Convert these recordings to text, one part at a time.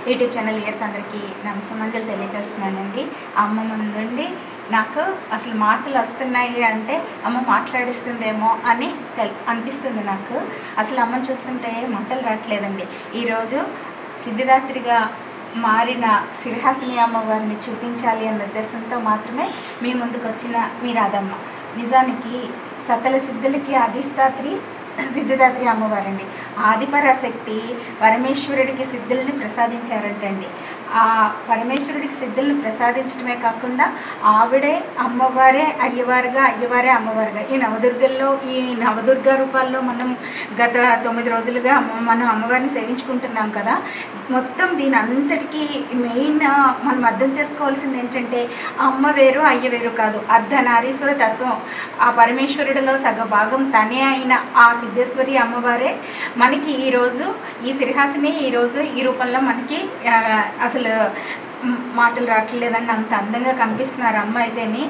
YouTube channel years అందరికీ నమస్సమంజలు తెలియజేస్తున్నానండి. అమ్మ ముందుండి నాకు అసలు మాటలు వస్తున్నాయి అంటే అమ్మ మాట్లాడిస్తుందేమో అని అనిపిస్తుంది. నాకు అసలు అమ్మని చూస్తుంటే మాటలు రావట్లేదండి. ఈరోజు సిద్ధిదాత్రిగా మారిన సిరిహాసిని అమ్మవారిని చూపించాలి అన్న ఉద్దేశంతో మాత్రమే మీ ముందుకు వచ్చిన మీ రాధమ్మ. నిజానికి సకల సిద్ధులకి అధిష్టాత్రి సిద్ధిదాత్రి అమ్మవారండి. ఆదిపరాశక్తి పరమేశ్వరుడికి సిద్ధుల్ని ప్రసాదించారంటండి. ఆ పరమేశ్వరుడికి సిద్ధుల్ని ప్రసాదించడమే కాకుండా ఆవిడే అమ్మవారే అయ్యవారుగా, అయ్యవారే అమ్మవారుగా. ఈ నవదుర్గల్లో ఈ నవదుర్గా రూపాల్లో మనం గత 9 రోజులుగా మనం అమ్మవారిని సేవించుకుంటున్నాం కదా. మొత్తం దీని అంతటికీ మెయిన్ మనం అర్థం చేసుకోవాల్సింది ఏంటంటే అమ్మ వేరు అయ్య వేరు కాదు. అర్ధనారీశ్వర తత్వం ఆ పరమేశ్వరుడిలో సగ భాగం తనే అయిన ఆ సిద్ధేశ్వరి అమ్మవారే మనకి ఈరోజు ఈ సిరిహాసిని ఈరోజు ఈ రూపంలో మనకి అసలు మాటలు రావట్లేదండి. అంత అందంగా కనిపిస్తున్నారు అమ్మ అయితేని.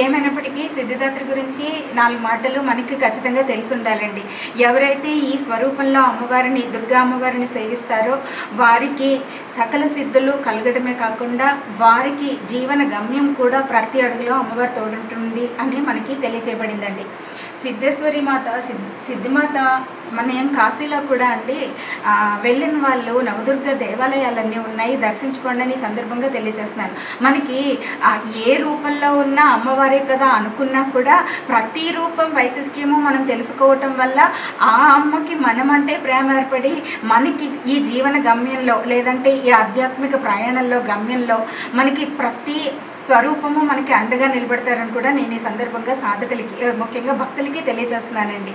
ఏమైనప్పటికీ సిద్ధిదాత్రి గురించి 4 మాటలు మనకి ఖచ్చితంగా తెలిసి ఉండాలండి. ఎవరైతే ఈ స్వరూపంలో అమ్మవారిని దుర్గా అమ్మవారిని సేవిస్తారో వారికి సకల సిద్ధులు కలగడమే కాకుండా వారికి జీవన గమ్యం కూడా ప్రతి అడుగులో అమ్మవారు తోడుంటుంది అని మనకి తెలియచేయబడిందండి. సిద్ధేశ్వరి మాత సిద్ధిమాత మన కాశీలో కూడా అండి వెళ్ళిన వాళ్ళు నవదుర్గ దేవాలయాలన్నీ ఉన్నాయి, దర్శించుకోండి అని సందర్భంగా తెలియజేస్తున్నాను. మనకి ఏ రూపంలో ఉన్న అమ్మవారే కదా అనుకున్నా కూడా ప్రతి రూపం వైశిష్ట్యము మనం తెలుసుకోవటం వల్ల ఆ అమ్మకి మనం అంటే ప్రేమ ఏర్పడి మనకి ఈ జీవన గమ్యంలో లేదంటే ఈ ఆధ్యాత్మిక ప్రయాణంలో గమ్యంలో మనకి ప్రతి స్వరూపము మనకి అండగా నిలబడతారని కూడా నేను ఈ సందర్భంగా సాధకులకి ముఖ్యంగా భక్తులకి తెలియజేస్తున్నానండి.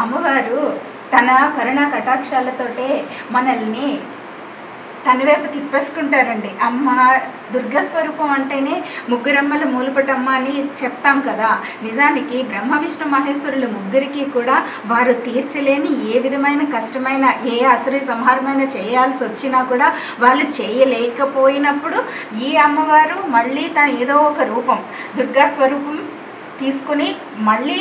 అమ్మవారు తన కరుణా కటాక్షాలతోటే మనల్ని తన వైపు తిప్పేసుకుంటారండి. అమ్మ దుర్గా స్వరూపం అంటేనే ముగ్గురమ్మల మూలపటమ్మ అని చెప్తాం కదా. నిజానికి బ్రహ్మ విష్ణు మహేశ్వరులు ముగ్గురికి కూడా వారు తీర్చలేని ఏ విధమైన కష్టమైన ఏ అసురీ సంహారమైన చేయాల్సి వచ్చినా కూడా వాళ్ళు చేయలేకపోయినప్పుడు ఈ అమ్మవారు మళ్ళీ తన ఏదో ఒక రూపం దుర్గా స్వరూపం తీసుకుని మళ్ళీ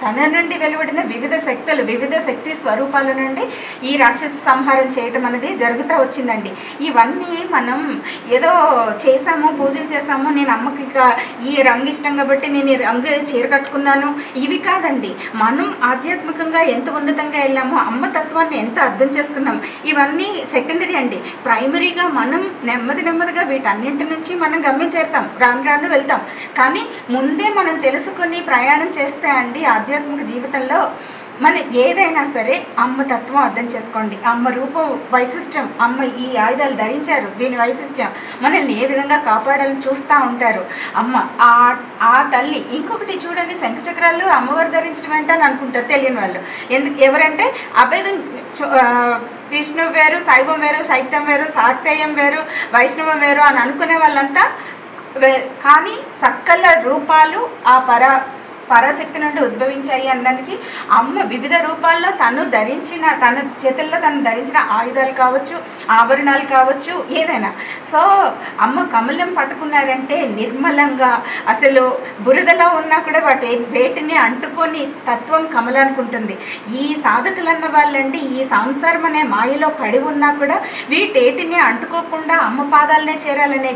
తన నుండి వెలువడిన వివిధ శక్తి స్వరూపాల నుండి ఈ రాక్షస సంహారం చేయటం అనేది జరుగుతూ వచ్చిందండి. ఇవన్నీ మనం ఏదో చేసాము, పూజలు చేసాము, నేను అమ్మకి ఈ రంగు ఇష్టం కాబట్టి నేను ఈ రంగు చీర కట్టుకున్నాను, ఇవి కాదండి. మనం ఆధ్యాత్మికంగా ఎంత ఉన్నతంగా వెళ్ళామో అమ్మ తత్వాన్ని ఎంత అర్థం చేసుకున్నాం ఇవన్నీ సెకండరీ అండి. ప్రైమరీగా మనం నెమ్మదిగా వీటన్నింటి నుంచి మనం గమ్యం చేరుతాం, రాను వెళ్తాం. కానీ ముందే మనం తెలుసుకుని ప్రయాణం చేస్తే అండి ఆధ్యాత్మిక జీవితంలో మనం ఏదైనా సరే అమ్మ తత్వం అర్థం చేసుకోండి. అమ్మ రూపం వైశిష్ట్యం, అమ్మ ఈ ఆయుధాలు ధరించారు, దీని వైశిష్ట్యం మనల్ని ఏ విధంగా కాపాడాలని చూస్తూ ఉంటారు అమ్మ. ఆ తల్లి ఇంకొకటి చూడండి, శంఖచక్రాలు అమ్మవారు ధరించడం ఏంటని అనుకుంటారు తెలియని వాళ్ళు. ఎవరంటే అభేదం విష్ణువు వేరు, శైవం వేరు, శైత్యం వేరు, శాక్తేయం వేరు, వైష్ణవం వేరు అని అనుకునే వాళ్ళంతా. కానీ సకల రూపాలు ఆ పరాశక్తి నుండి ఉద్భవించాయి అనడానికి అమ్మ వివిధ రూపాల్లో తన చేతుల్లో తను ధరించిన ఆయుధాలు కావచ్చు, ఆభరణాలు కావచ్చు, ఏదైనా. సో అమ్మ కమలం పట్టుకున్నారంటే నిర్మలంగా అసలు బురదలో ఉన్నా కూడా వేటిని అంటుకొని తత్వం కమలానికి ఉంటుంది. ఈ సాధకులు అన్న వాళ్ళండి ఈ సంసారం అనే మాయలో పడి ఉన్నా కూడా వీటేటిని అంటుకోకుండా అమ్మ పాదాలనే చేరాలనే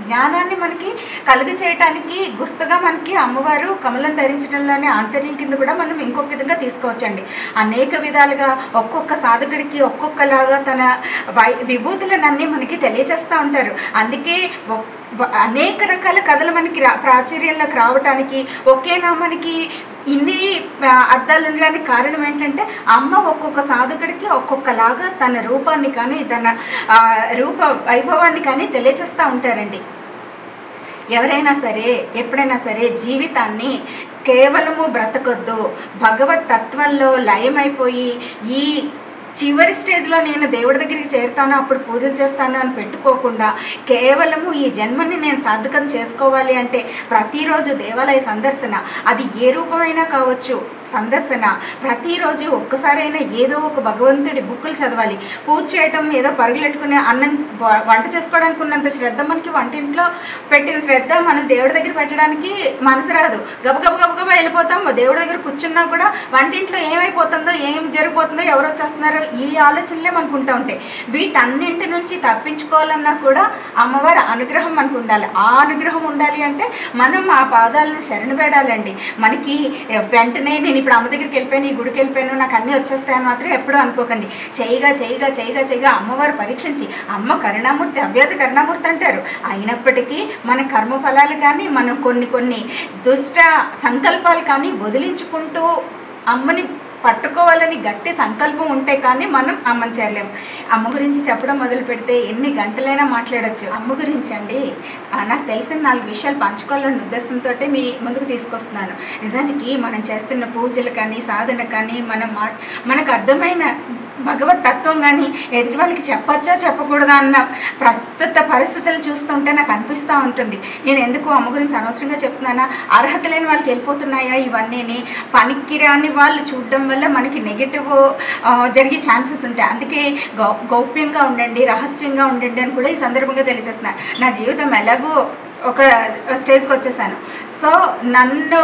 జ్ఞానాన్ని మనకి కలుగు చేయటానికి గుర్తుగా మనకి అమ్మవారు కమలం ధరించడంలోనే ఆంతర్యం కింద కూడా మనం ఇంకొక విధంగా తీసుకోవచ్చండి. అనేక విధాలుగా ఒక్కొక్క సాధకుడికి ఒక్కొక్కలాగా తన విభూతులనన్నీ మనకి తెలియజేస్తూ ఉంటారు. అందుకే అనేక రకాల కథలు మనకి ప్రాచుర్యంలోకి రావటానికి ఒకే నామానికి ఇన్ని అర్థాలు ఉండడానికి కారణం ఏంటంటే అమ్మ ఒక్కొక్క సాధకుడికి ఒక్కొక్కలాగా తన రూపాన్ని కానీ తన రూప వైభవాన్ని కానీ తెలియజేస్తూ ఉంటారండి. ఎవరైనా సరే ఎప్పుడైనా సరే జీవితాన్ని కేవలము బ్రతకొద్దు, భగవత్ తత్వంలో లయమైపోయి ఈ చివరి స్టేజ్లో నేను దేవుడి దగ్గరికి చేరుతాను అప్పుడు పూజలు చేస్తాను అని పెట్టుకోకుండా కేవలము ఈ జన్మని నేను సార్థకం చేసుకోవాలి అంటే ప్రతిరోజు దేవాలయ సందర్శన, అది ఏ రూపమైనా కావచ్చు, సందర్శన ప్రతిరోజు ఒక్కసారైనా ఏదో ఒక భగవంతుడి బుక్కులు చదవాలి. పూజ చేయటం ఏదో పరుగులెట్టుకునే అన్నం వంట చేసుకోవడానికి ఉన్నంత శ్రద్ధ మనకి వంటింట్లో పెట్టిన శ్రద్ధ మనం దేవుడి దగ్గర పెట్టడానికి మనసు రాదు. గబగబా వెళ్ళిపోతాం. దేవుడి దగ్గర కూర్చున్నా కూడా వంటింట్లో ఏమైపోతుందో ఏం జరిగిపోతుందో ఎవరు వచ్చేస్తున్నారో ఈ ఆలోచనలే మనకు ఉంటూ ఉంటాయి. వీటన్నింటి నుంచి తప్పించుకోవాలన్నా కూడా అమ్మవారి అనుగ్రహం మనకు ఉండాలి. ఆ అనుగ్రహం ఉండాలి అంటే మనం ఆ పాదాలను శరణు వేడాలండి. మనకి వెంటనే నేను ఇప్పుడు అమ్మ దగ్గరికి వెళ్ళిపోయాను, ఈ గుడికి వెళ్ళిపోయాను, నాకు అన్నీ వచ్చేస్తాయని మాత్రం ఎప్పుడూ అనుకోకండి. చేయగా అమ్మవారు పరీక్షించి, అమ్మ కరుణామూర్తి, అవ్యాజ కరుణామూర్తి అంటారు. అయినప్పటికీ మన కర్మఫలాలు కానీ, మనం కొన్ని దుష్ట సంకల్పాలు కానీ వదిలించుకుంటూ అమ్మని పట్టుకోవాలని గట్టి సంకల్పం ఉంటే కానీ మనం అమ్మని చేరలేము. అమ్మ గురించి చెప్పడం మొదలు పెడితే ఎన్ని గంటలైనా మాట్లాడచ్చు. అమ్మ గురించి అండి నాకు తెలిసిన 4 విషయాలు పంచుకోవాలన్న ఉద్దేశంతో మీ ముందుకు తీసుకొస్తున్నాను. నిజానికి మనం చేస్తున్న పూజలు కానీ, సాధన కానీ, మనకు అర్థమైన భగవత్ తత్వం కానీ ఎదుటి వాళ్ళకి చెప్పచ్చా చెప్పకూడదా అన్న ప్రస్తుత పరిస్థితులు చూస్తుంటే నాకు అనిపిస్తూ ఉంటుంది. నేను ఎందుకు అమ్మ గురించి అనవసరంగా చెప్తున్నానా, అర్హత లేని వాళ్ళకి వెళ్ళిపోతున్నాయా ఇవన్నీ, పనికిరాని వాళ్ళు చూడడం వల్ల మనకి నెగిటివ్ జరిగే ఛాన్సెస్ ఉంటాయి. అందుకే గౌప్యంగా ఉండండి, రహస్యంగా ఉండండి అని కూడా ఈ సందర్భంగా తెలియజేస్తున్నాను. నా జీవితం ఎలాగో ఒక స్టేజ్కి వచ్చేసాను. సో నన్ను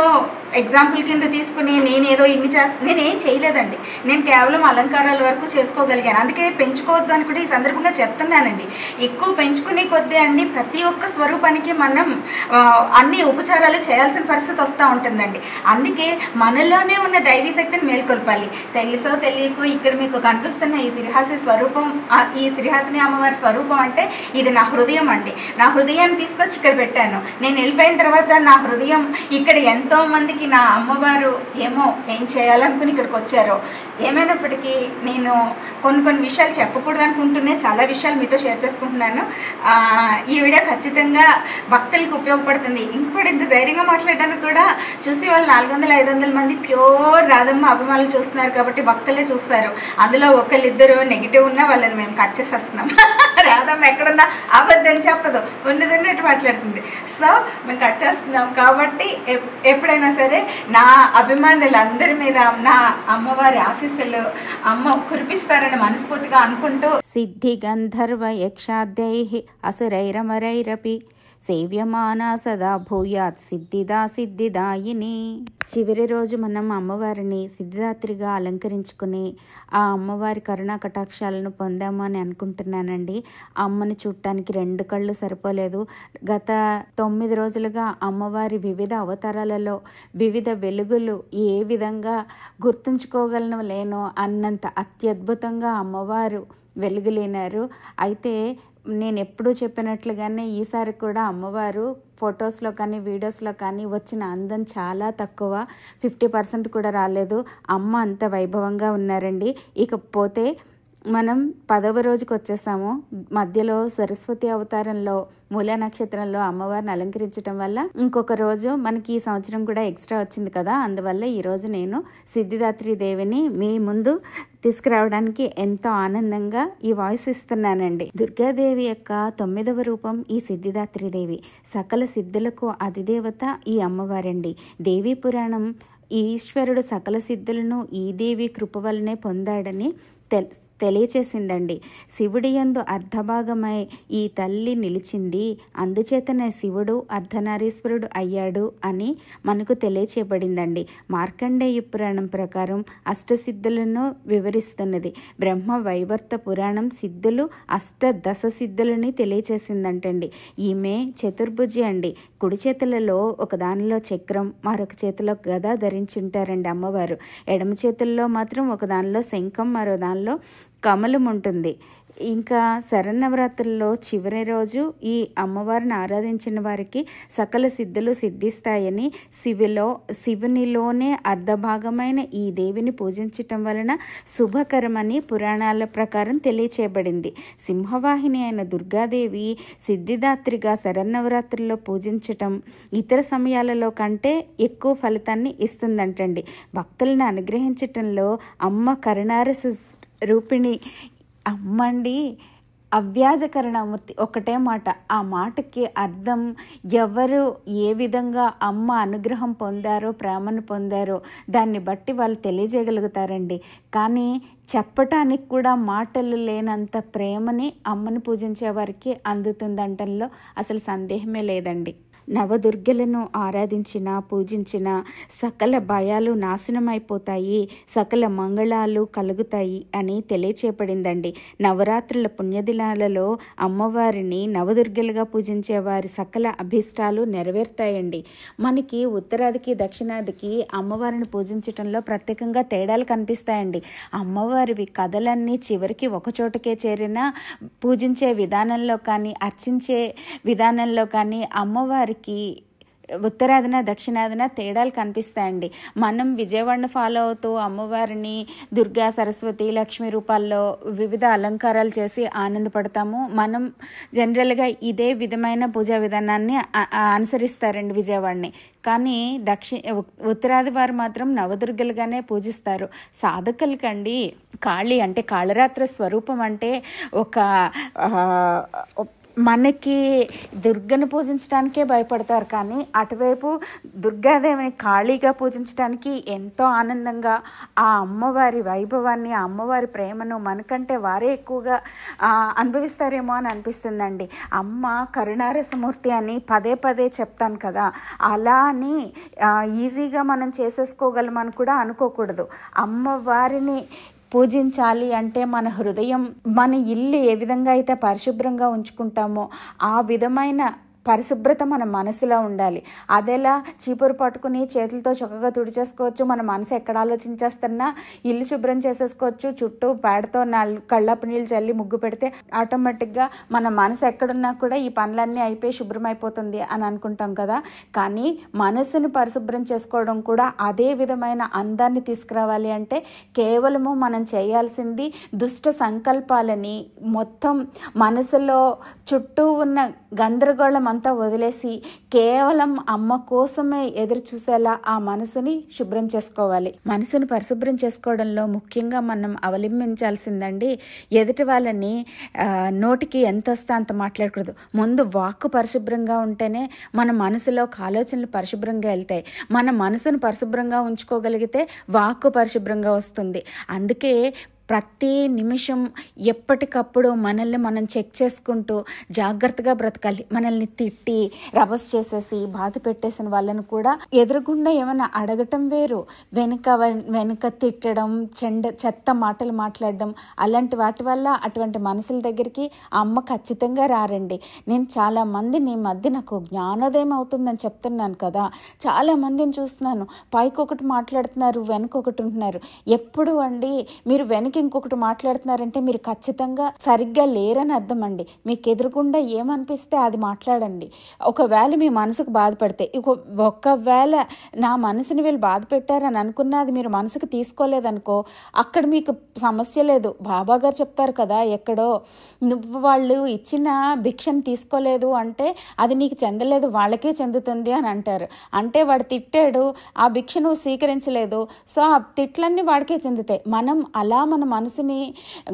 ఎగ్జాంపుల్ కింద తీసుకుని నేనేదో నేనేం చేయలేదండి. నేను కేవలం అలంకారాల వరకు చేసుకోగలిగాను. అందుకే పెంచుకోవద్దు అని కూడా ఈ సందర్భంగా చెప్తున్నానండి. ఎక్కువ పెంచుకునే కొద్దీ అండి ప్రతి ఒక్క స్వరూపానికి మనం అన్ని ఉపచారాలు చేయాల్సిన పరిస్థితి వస్తూ ఉంటుందండి. అందుకే మనలోనే ఉన్న దైవీ శక్తిని మేల్కొల్పాలి. తెలుసో తెలియకు ఇక్కడ మీకు కనిపిస్తున్న ఈ శ్రీహాసి స్వరూపం, ఈ శ్రీహాసిని అమ్మవారి స్వరూపం అంటే ఇది నా హృదయం అండి. నా హృదయాన్ని తీసుకొచ్చి ఇక్కడ పెట్టాను. నేను వెళ్ళిపోయిన తర్వాత నా హృదయం ఇక్కడ ఎంతో మందికి నా అమ్మవారు ఏం చేయాలనుకుని ఇక్కడికి వచ్చారో. ఏమైనప్పటికీ నేను కొన్ని విషయాలు చెప్పకూడదు అనుకుంటూనే చాలా విషయాలు మీతో షేర్ చేసుకుంటున్నాను. ఈ వీడియో ఖచ్చితంగా భక్తులకు ఉపయోగపడుతుంది. ఇంకొకటి ఇంత ధైర్యంగా మాట్లాడడానికి కూడా చూసి వాళ్ళు 400-500 మంది ప్యూర్ రాధమ్మ అభిమానులు చూస్తున్నారు కాబట్టి భక్తులే చూస్తారు. అందులో ఒకళ్ళిద్దరు నెగిటివ్ ఉన్నా వాళ్ళని మేము కట్ చేసేస్తున్నాం. రాధమ్మ ఎక్కడున్నా అబద్ధం చెప్పదు, ఉన్నదన్నట్టు మాట్లాడుతుంది. సో మేము కట్ చేస్తున్నాం కాబట్టి ఎప్పుడైనా సరే నా అభిమానులందరి మీద నా అమ్మవారి ఆశీస్సులు అమ్మ కురిపిస్తారని మనస్ఫూర్తిగా అనుకుంటూ సిద్ధి గంధర్వ యక్షాద్యైః అసురైరమరైరపి సేవ్యమానా సదా భూయాత్ సిద్ధిదాయిని. చివరి రోజు మనం అమ్మవారిని సిద్ధిదాత్రిగా అలంకరించుకుని ఆ అమ్మవారి కరుణా కటాక్షాలను పొందాము అని అనుకుంటున్నానండి. అమ్మని చూడటానికి 2 కళ్ళు సరిపోలేదు. గత 9 రోజులుగా అమ్మవారి వివిధ అవతారాలలో వివిధ వెలుగులు ఏ విధంగా గుర్తుంచుకోగలను లేనో అన్నంత అత్యద్భుతంగా అమ్మవారు వెలుగులేనారు. అయితే నేను ఎప్పుడూ చెప్పినట్లుగానే ఈసారి కూడా అమ్మవారు ఫొటోస్లో కానీ వీడియోస్లో కానీ వచ్చిన అందం చాలా తక్కువ, 50% కూడా రాలేదు. అమ్మ అంత వైభవంగా ఉన్నారండి. ఇకపోతే మనం 10వ రోజుకి వచ్చేసాము. మధ్యలో సరస్వతి అవతారంలో మూల నక్షత్రంలో అమ్మవారిని అలంకరించడం వల్ల ఇంకొక రోజు మనకి ఈ సంవత్సరం కూడా ఎక్స్ట్రా వచ్చింది కదా. అందువల్ల ఈరోజు నేను సిద్ధిదాత్రి దేవిని మీ ముందు తీసుకురావడానికి ఎంతో ఆనందంగా ఈ వాయిస్ ఇస్తున్నానండి. దుర్గాదేవి యొక్క 9వ రూపం ఈ సిద్ధిదాత్రి దేవి. సకల సిద్ధులకు అధిదేవత ఈ అమ్మవారండి. దేవీ పురాణం ఈశ్వరుడు సకల సిద్ధులను ఈ దేవి కృప వల్లనే పొందాడని తెలియచేసిందండి. శివుడి యందు అర్ధభాగమై ఈ తల్లి నిలిచింది, అందుచేతనే శివుడు అర్ధనారీశ్వరుడు అయ్యాడు అని మనకు తెలియచేయబడిందండి. మార్కండేయ పురాణం ప్రకారం అష్టసిద్ధులను వివరిస్తున్నది. బ్రహ్మ వైవర్త పురాణం సిద్ధులు అష్టదశ సిద్ధులని తెలియచేసిందంటండి. ఈమె చతుర్భుజి అండి. కుడి చేతులలో ఒక దానిలో చక్రం, మరొక చేతిలో గద ధరించుంటారండి అమ్మవారు. ఎడమ చేతుల్లో మాత్రం ఒక దానిలో శంఖం, మరో దానిలో కమలం ఉంటుంది. ఇంకా శరన్నవరాత్రుల్లో చివరి రోజు ఈ అమ్మవారిని ఆరాధించిన వారికి సకల సిద్ధులు సిద్ధిస్తాయని, శివునిలోనే అర్ధభాగమైన ఈ దేవిని పూజించటం వలన శుభకరమని పురాణాల ప్రకారం తెలియచేయబడింది. సింహవాహిని అయిన దుర్గాదేవి సిద్ధిదాత్రిగా శరన్నవరాత్రుల్లో పూజించటం ఇతర సమయాలలో కంటే ఎక్కువ ఫలితాన్ని ఇస్తుందంటండి. భక్తులను అనుగ్రహించటంలో అమ్మ కరుణారస రూపిణి అమ్మండి. అవ్యాజ కరుణామూర్తి ఒకటే మాట. ఆ మాటకి అర్థం ఎవరు ఏ విధంగా అమ్మ అనుగ్రహం పొందారో, ప్రేమను పొందారో దాన్ని బట్టి వాళ్ళు తెలియజేయగలుగుతారండి. కానీ చెప్పటానికి కూడా మాటలు లేనంత ప్రేమని అమ్మని పూజించే వారికి అందుతుందంటంలో అసలు సందేహమే లేదండి. నవదుర్గలను ఆరాధించిన పూజించిన సకల భయాలు నాశనమైపోతాయి, సకల మంగళాలు కలుగుతాయి అని తెలియచేపడిందండి. నవరాత్రుల పుణ్యదినాలలో అమ్మవారిని నవదుర్గలుగా పూజించే వారి సకల అభీష్టాలు నెరవేరుతాయండి. మనకి ఉత్తరాదికి దక్షిణాదికి అమ్మవారిని పూజించటంలో ప్రత్యేకంగా తేడాలు కనిపిస్తాయండి. అమ్మవారివి కథలన్నీ చివరికి ఒకచోటకే చేరినా పూజించే విధానంలో కానీ అర్చించే విధానంలో కానీ అమ్మవారికి ఉత్తరాదిన దక్షిణాదిన తేడాలు కనిపిస్తాయండి. మనం విజయవాడను ఫాలో అవుతూ అమ్మవారిని దుర్గా, సరస్వతి, లక్ష్మి రూపాల్లో వివిధ అలంకారాలు చేసి ఆనందపడతాము. మనం జనరల్గా ఇదే విధమైన పూజా విధానాన్ని అనుసరిస్తారండి విజయవాడని. కానీ ఉత్తరాది వారు మాత్రం నవదుర్గలుగానే పూజిస్తారు. సాధకులకండి కాళీ అంటే కాళరాత్రి స్వరూపం అంటే ఒక మనకి దుర్గను పూజించడానికే భయపడతారు, కానీ అటువైపు దుర్గాదేవిని కాళీగా పూజించడానికి ఎంతో ఆనందంగా ఆ అమ్మవారి వైభవాన్ని, ఆ అమ్మవారి ప్రేమను మనకంటే వారే ఎక్కువగా అనుభవిస్తారేమో అని అనిపిస్తుందండి. అమ్మ కరుణారసమూర్తి అని పదే పదే చెప్తాను కదా, అలా అని ఈజీగా మనం చేసేసుకోగలమని కూడా అనుకోకూడదు. అమ్మవారిని పూజించాలి అంటే మన హృదయం, మన ఇల్లు ఏ విధంగా అయితే పరిశుభ్రంగా ఉంచుకుంటామో ఆ విధమైన పరిశుభ్రత మన మనసులో ఉండాలి. అదేలా చీపురు పట్టుకుని చేతులతో చక్కగా తుడిచేసుకోవచ్చు, మన మనసు ఎక్కడ ఆలోచించేస్తున్నా ఇల్లు శుభ్రం చేసేసుకోవచ్చు. చుట్టూ పేడతో కళ్ళపు నీళ్ళు చల్లి ముగ్గు పెడితే ఆటోమేటిక్గా మన మనసు ఎక్కడున్నా కూడా ఈ పనులన్నీ అయిపోయి శుభ్రమైపోతుంది అని అనుకుంటాం కదా. కానీ మనసుని పరిశుభ్రం చేసుకోవడం కూడా అదే విధమైన అందాన్ని తీసుకురావాలి అంటే కేవలము మనం చేయాల్సింది దుష్ట సంకల్పాలని మొత్తం మనసులో చుట్టూ ఉన్న గందరగోళం అంతా వదిలేసి కేవలం అమ్మ కోసమే ఎదురు చూసేలా ఆ మనసుని శుభ్రం చేసుకోవాలి. మనసుని పరిశుభ్రం చేసుకోవడంలో ముఖ్యంగా మనం అవలంబించాల్సిందండి, ఎదుటి వాళ్ళని నోటికి ఎంత వస్తే అంత మాట్లాడకూడదు. ముందు వాక్కు పరిశుభ్రంగా ఉంటేనే మన మనసులో ఆలోచనలు పరిశుభ్రంగా వెళ్తాయి. మన మనసును పరిశుభ్రంగా ఉంచుకోగలిగితే వాక్కు పరిశుభ్రంగా వస్తుంది. అందుకే ప్రతి నిమిషం ఎప్పటికప్పుడు మనల్ని మనం చెక్ చేసుకుంటూ జాగ్రత్తగా బ్రతకాలి. మనల్ని తిట్టి రభస్ చేసేసి బాధ పెట్టేసిన వాళ్ళని కూడా ఎదురుగుండా ఏమైనా అడగటం వేరు, వెనుక తిట్టడం, చెత్త మాటలు మాట్లాడడం, అలాంటి వాటి వల్ల అటువంటి మనసుల దగ్గరికి అమ్మ ఖచ్చితంగా రారండి. నేను చాలా మందిని ఈ మధ్య నాకు జ్ఞానోదయం అవుతుందని చెప్తున్నాను కదా, చాలా మందిని చూస్తున్నాను. పైకి ఒకటి మాట్లాడుతున్నారు, వెనక ఒకటి ఉంటున్నారు. ఎప్పుడు అండి మీరు వెనక ఇంకొకటి మాట్లాడుతున్నారంటే మీరు ఖచ్చితంగా సరిగ్గా లేరని అర్థం అండి. మీకు ఎదురుకుండా ఏమనిపిస్తే అది మాట్లాడండి. ఒకవేళ మీ మనసుకు బాధపడితే, ఒకవేళ నా మనసుని వీళ్ళు బాధ పెట్టారని అనుకున్నది మీరు మనసుకు తీసుకోలేదనుకో, అక్కడ మీకు సమస్య లేదు. బాబా గారు చెప్తారు కదా, ఎక్కడో నువ్వు వాళ్ళు ఇచ్చిన భిక్షను తీసుకోలేదు అంటే అది నీకు చెందలేదు, వాళ్ళకే చెందుతుంది అని అంటారు. అంటే వాడు తిట్టాడు, ఆ భిక్ష నువ్వు స్వీకరించలేదు, సో ఆ తిట్లన్నీ వాడికే చెందుతాయి. మనం అలా మన మనసుని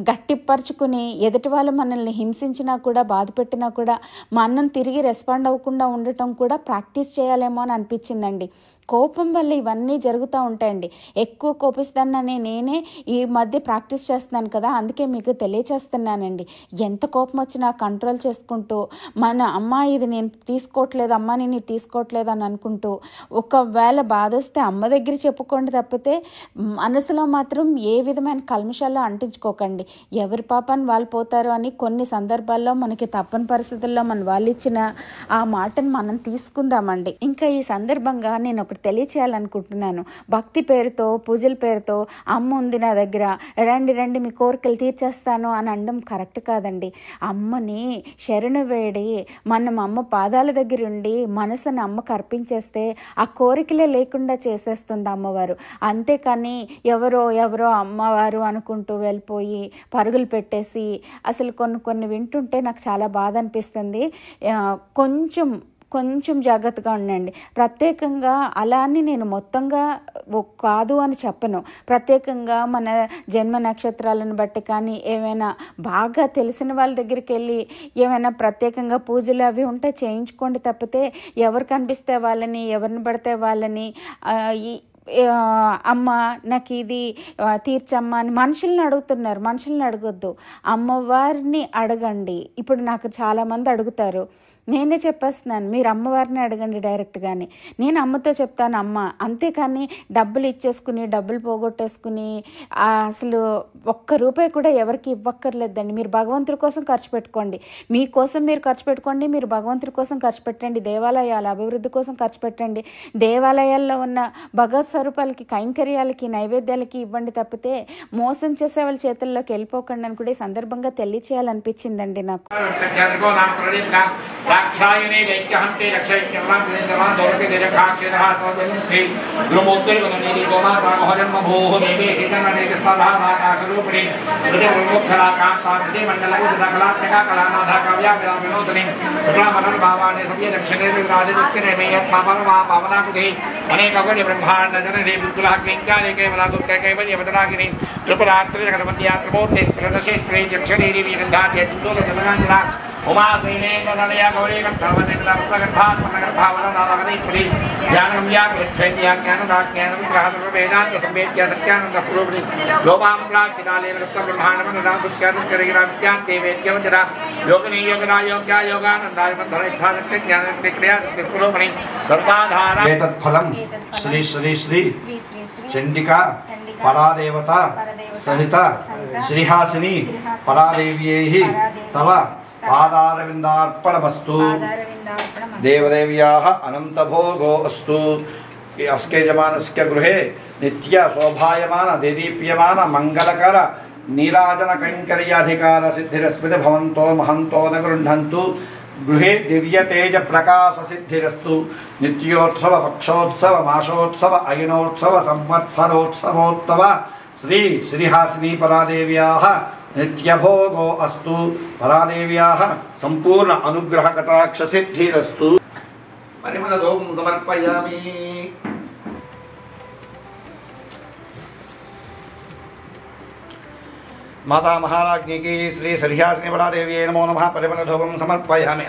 గట్టిపరుచుకుని ఎదుటి వాళ్ళు మనల్ని హింసించినా కూడా బాధ పెట్టినా కూడా మనం తిరిగి రెస్పాండ్ అవ్వకుండా ఉండటం కూడా ప్రాక్టీస్ చేయాలేమో అని అనిపించిందండి. కోపం వల్ల ఇవన్నీ జరుగుతూ ఉంటాయండి. ఎక్కువ కోపిస్తానని నేనే ఈ మధ్య ప్రాక్టీస్ చేస్తున్నాను కదా, అందుకే మీకు తెలియచేస్తున్నానండి. ఎంత కోపం వచ్చినా కంట్రోల్ చేసుకుంటూ మన అమ్మ ఇది నేను తీసుకోవట్లేదు, అమ్మ నేను తీసుకోవట్లేదు అని అనుకుంటూ, ఒకవేళ బాధ వస్తే అమ్మ దగ్గర చెప్పుకోండి తప్పితే మనసులో మాత్రం ఏ విధమైన కల్మషాల్లో అంటించుకోకండి. ఎవరి పాపాన్ని వాళ్ళు పోతారు అని కొన్ని సందర్భాల్లో మనకి తప్పని పరిస్థితుల్లో మన వాళ్ళు ఇచ్చిన ఆ మాటను మనం తీసుకుందామండి. ఇంకా ఈ సందర్భంగా నేను ఒకటి తెలియచేయాలనుకుంటున్నాను. భక్తి పేరుతో, పూజల పేరుతో అమ్మ ఉంది నా దగ్గర, రండి రండి మీ కోరికలు తీర్చేస్తాను అని అనడం కరెక్ట్ కాదండి. అమ్మని శరణు వేడి మనం అమ్మ పాదాల దగ్గర ఉండి మనసుని అమ్మకు అర్పించేస్తే ఆ కోరికలే లేకుండా చేసేస్తుంది అమ్మవారు. అంతేకాని ఎవరో అమ్మవారు అనుకుంటూ వెళ్ళిపోయి పరుగులు పెట్టేసి అసలు కొన్ని వింటుంటే నాకు చాలా బాధ అనిపిస్తుంది. కొంచెం జాగ్రత్తగా ఉండండి. ప్రత్యేకంగా అలా అని నేను మొత్తంగా కాదు అని చెప్పను. ప్రత్యేకంగా మన జన్మ నక్షత్రాలను బట్టి కానీ ఏమైనా బాగా తెలిసిన వాళ్ళ దగ్గరికి వెళ్ళి ఏమైనా ప్రత్యేకంగా పూజలు అవి ఉంటే చేయించుకోండి తప్పితే ఎవరు కనిపిస్తే వాళ్ళని, ఎవరిని పడితే వాళ్ళని అమ్మ నాకు ఇది తీర్చమ్మా అని మనుషుల్ని అడుగుతున్నారు. మనుషుల్ని అడగొద్దు, అమ్మవారిని అడగండి. ఇప్పుడు నాకు చాలామంది అడుగుతారు, నేనే చెప్పేస్తున్నాను, మీరు అమ్మవారిని అడగండి డైరెక్ట్గానే. నేను అమ్మతో చెప్తాను అమ్మ, అంతేకాని డబ్బులు ఇచ్చేసుకుని డబ్బులు పోగొట్టేసుకుని అసలు ఒక్క రూపాయి కూడా ఎవరికి ఇవ్వక్కర్లేదండి. మీరు భగవంతుడి కోసం ఖర్చు పెట్టుకోండి, మీకోసం మీరు ఖర్చు పెట్టుకోండి, మీరు భగవంతుడి కోసం ఖర్చు పెట్టండి, దేవాలయాల అభివృద్ధి కోసం ఖర్చు పెట్టండి, దేవాలయాల్లో ఉన్న భగవత్ స్వరూపాలకి కైంకర్యాలకి నైవేద్యాలకి ఇవ్వండి తప్పితే మోసం చేసే వాళ్ళ చేతుల్లోకి వెళ్ళిపోకండి అని కూడా ఈ సందర్భంగా తెలియచేయాలనిపించిందండి నాకు. राक्षायने वैक्यहन्ते रक्षयित्यर्वां सुरेन्द्रवां दौरते दिरखाक्षेरः स्वदसुमुखे गुरुमोत्तरगमनेरि गोमाता मोहजन्मभूः देवी सीतन्वनेकस्ताधा माताशरूपिणी हृदयप्रमुखराकान्ता हृदयमण्डलमुदितकलात्मका कलानाथा काव्याविदा विनोदिनी सुप्रामणं भावानि सव्य दक्षिणे राधिदुत्तरे मे यत्मापरमा पावनाकुतिः अनेकगुणि ब्रह्माण्डजननी विपुलः क्लिङ्कारे केवला दुर्गा कैवल्यवदनागिनी त्रिपुरात्रिजगन्मत्यात्रिमूर्तिस्त्रिदशेस्त्रे यक्षरीरि वीरन्धार्य चिन्दोलजलगाञ्जना उमासेनेन्द्रनलया गौरी गन्धर्वनेन्द्रवस्त्रगर्भास्मरगर्भावलनामगणेश्वरी ज्ञानगम्याग्रच्छैत्या ज्ञानदाज्ञानविग्रहसर्ववेदान्त संवेद्य सत्यानन्दस्वरूपिणी लोपाम्प्लाचितालेवृत्तब्रह्माण्डमनुराधुष्यारुष्करिगिरा विद्यान्ते योगिनी योगिना योग्या योगानन्दाय बन्धनैच्छादक्तिज्ञानक्तिक्रियाशक्तिस्वरूपिणी सर्वाधारा एतत्फलं श्री श्री श्री चंडिका परादेवता सहित श्रीहासिनी परादेव्यै तव पादारविन्दार्पणमस्तु। देवदेव्याः अनन्तभोगो अस्तु। अस्के जमानस्य गृहे नित्य शोभायमान देदीप्यमान मंगलकर नीराजन कैंकर्याधिकार सिद्धिरस्मिन् भवन्तो महन्तो न गृह्णन्तु। गृहे दिव्य तेज प्रकाश सिद्धिरस्तु। नित्योत्सव पक्षोत्सव मासोत्सव अयनोत्सव संवत्सरोत्सवोत्सव श्री श्रीहासिनी परादेव्याः नित्यभोगो अस्तु। परादेव्याः संपूर्ण अनुग्रह कटाक्ष सिद्धिरस्तु। परिमलधूपं समर्पयामि। माता महाराज्ञी की श्री श्रीहासिनी परादेव्यै नमो नमः। परिमलधूपं समर्पयामि।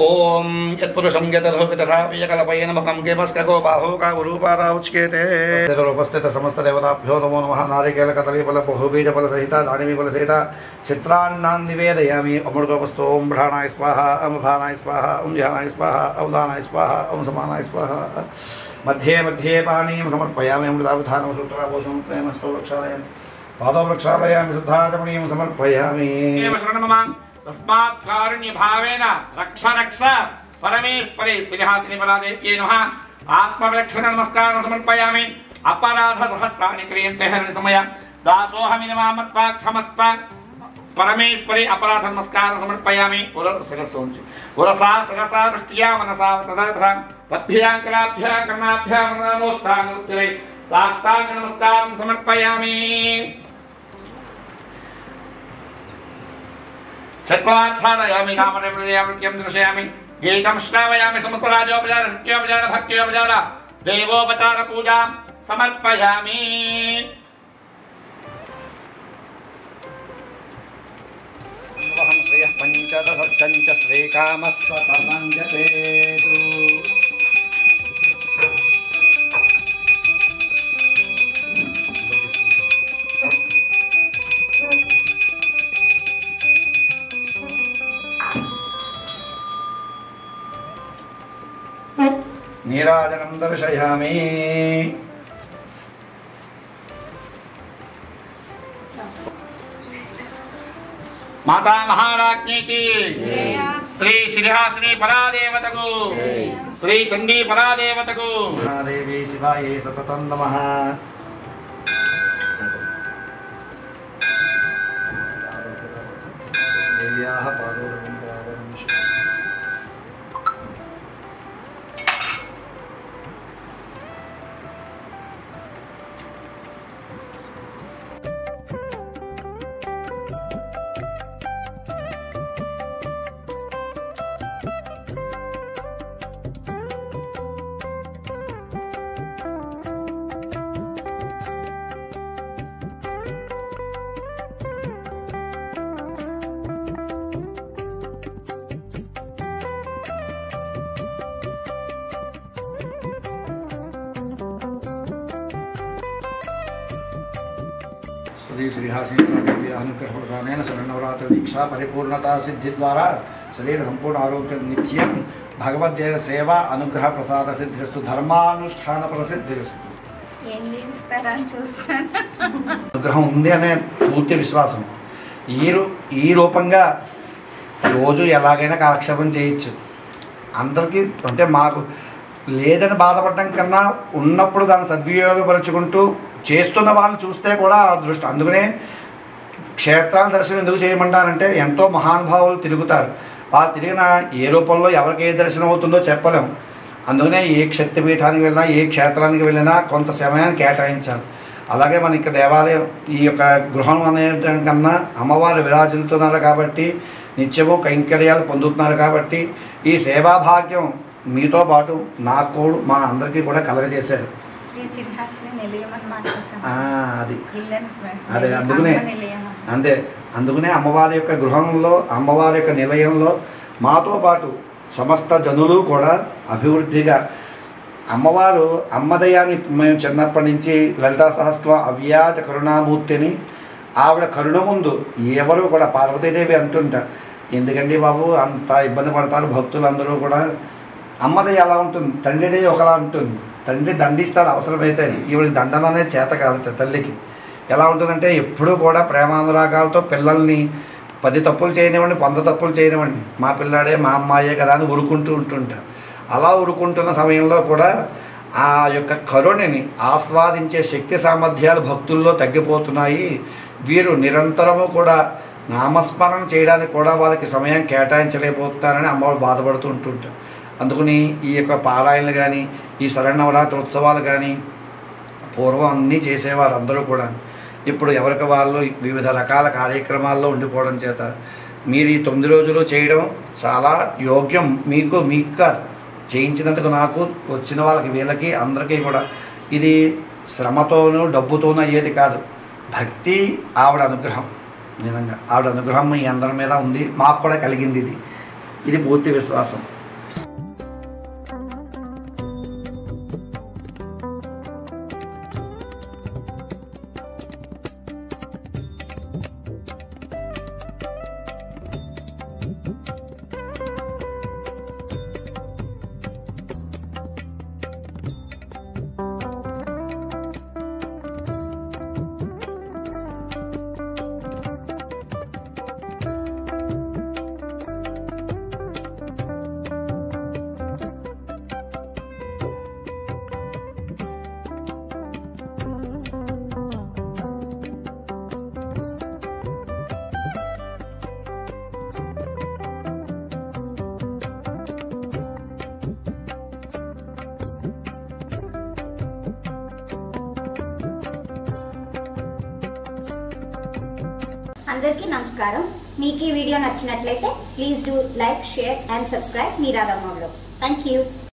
ओम यत्पुरुषं यतधोपितथापियकल्पयेन मुखं केमस्कगो बाहो का उरूपाराउच्यते। उपस्थित समस्त देवताभ्यो नमो नमः। नारिकेलकदलीफलबहुबीजफलसहिता दानिमीफलसहिता चित्रान्नान् निवेदयामि। अमृतोपस्थो ओम भ्राणाय स्वाहा ओम भानाय स्वाहा ओम ध्यानाय स्वाहा ओम दानाय स्वाहा ओम समानाय स्वाहा। मध्ये मध्ये पानीं समर्पयामि। अमृतावधानं सूत्रावोषं प्रेमस्थो प्रक्षालयामि। पादौ प्रक्षालयामि। शुद्धाचमनीं समर्पयामि। तस्मात् कारुण्य भावेन रक्ष रक्ष परमेश्वरे श्रीहासिनी परादेव्यै नमः। आत्मरक्षण नमस्कारं समर्पयामि। अपराध सहस्राणि क्रियन्ते हरणे समय दासोऽहमिदं मत्वा क्षमस्व। परमेश्वरे अपराध नमस्कारं समर्पयामि। उरसा सरसा दृष्ट्या मनसा तथा पद्भ्यां कराभ्यां कर्णाभ्यां नमोस्तानुत्तरे साष्टांग नमस्कारं समर्पयामि। छत्वाच्छादयामि कामने प्रजयामृत्यं दर्शयामि। गीतं श्रावयामि। समस्त राजोपचार शक्योपचार भक्त्योपचार देवोपचार पूजां समर्पयामि। वहं श्रियः पञ्चदशश्च श्रीकामस्वतमं जपेतु। नीराजनं दर्शयामि। माता महाराज्ञी की श्री श्रीहासिनी परादेवतको श्री चंडी परादेवतको देवी शिवायै सततं नमः। देव्याः श्री श्रीहासिनी अनुग्रह प्रदानेन शरणवरात्र दीक्षा परिपूर्णता सिद्धि द्वारा शरीर संपूर्ण आरोग्य नित्यं भगवद्देव सेवा अनुग्रह प्रसाद सिद्धिस्तु धर्मानुष्ठान प्रसिद्धिस्तु ఏం చేస్తారా అని చూస్తాను. అనుగ్రహం ఉంది అనే పూర్తి విశ్వాసం. ఈ రూపంగా రోజు ఎలాగైనా కాలక్షేపం చేయొచ్చు. అందరికీ అంటే మాకు లేదని బాధపడటం కన్నా ఉన్నప్పుడు దాన్ని సద్వినియోగపరుచుకుంటూ చేస్తున్న వాళ్ళని చూస్తే కూడా అదృష్టం. అందుకనే క్షేత్రాల దర్శనం ఎందుకు చేయమంటారంటే ఎంతో మహానుభావులు తిరుగుతారు. వాళ్ళు తిరిగిన ఏ రూపంలో ఎవరికి ఏ దర్శనం అవుతుందో చెప్పలేం. అందుకనే ఏ శక్తిపీఠానికి వెళ్ళినా ఏ క్షేత్రానికి వెళ్ళినా కొంత సమయాన్ని కేటాయించాలి. అలాగే మన ఇక్కడ దేవాలయం ఈ యొక్క గృహం అనే కన్నా అమ్మవారు విరాజిల్లుతున్నారు కాబట్టి నిత్యము కైంకర్యాలు పొందుతున్నారు కాబట్టి ఈ సేవాభాగ్యం మీతో పాటు నాకు మా అందరికీ కూడా కలగజేశారు. శ్రీ శ్రీహాసిని నిలయమని మార్చేసాను. అది అదే అందుకనే అమ్మవారి యొక్క గృహంలో అమ్మవారి యొక్క నిలయంలో మాతో పాటు సమస్త జనులు కూడా అభివృద్ధిగా అమ్మవారు అమ్మదయాన్ని మేము చిన్నప్పటి నుంచి లలితా సహస్రం అవ్యాజ కరుణామూర్తిని ఆవిడ కరుణ ముందు ఎవరు కూడా పార్వతీదేవి అంటుంటారు, ఎందుకండి బాబు అంత ఇబ్బంది పడతారు భక్తులందరూ కూడా. అమ్మది ఎలా ఉంటుంది, తండ్రిది ఒకలా ఉంటుంది. తండ్రి దండిస్తాడు అవసరమైతే, ఈవిడికి దండన అనేది చేత కాదు తల్లికి. ఎలా ఉంటుందంటే ఎప్పుడూ కూడా ప్రేమానురాగాలతో పిల్లల్ని 10 తప్పులు చేయనివ్వండి 100 తప్పులు చేయనివ్వండి మా పిల్లాడే మా అమ్మాయే కదా అని ఊరుకుంటూ ఉంటుంటారు. అలా ఊరుకుంటున్న సమయంలో కూడా ఆ యొక్క కరుణని ఆస్వాదించే శక్తి సామర్థ్యాలు భక్తుల్లో తగ్గిపోతున్నాయి. వీరు నిరంతరము కూడా నామస్మరణ చేయడానికి కూడా వాళ్ళకి సమయం కేటాయించలేకపోతున్నారని అమ్మవారు బాధపడుతూ ఉంటుంటారు. అందుకని ఈ యొక్క పారాయణలు కానీ ఈ శరన్నవరాత్రి ఉత్సవాలు కానీ పూర్వం అన్నీ చేసేవారు అందరూ కూడా. ఇప్పుడు ఎవరికి వాళ్ళు వివిధ రకాల కార్యక్రమాల్లో ఉండిపోవడం చేత మీరు ఈ 9 రోజులు చేయడం చాలా యోగ్యం. మీకు చేయించినందుకు నాకు వచ్చిన వాళ్ళకి వీళ్ళకి అందరికీ కూడా ఇది శ్రమతోనూ డబ్బుతోనూ అయ్యేది కాదు. భక్తి ఆవిడ అనుగ్రహం, నిజంగా ఆవిడ అనుగ్రహం మీ అందరి మీద ఉంది, మాకు కూడా కలిగింది. ఇది పూర్తి విశ్వాసం. అందరికీ నమస్కారం. మీకు ఈ వీడియో నచ్చినట్లయితే please do like, share and subscribe me Radhamma vlogs. Thank you.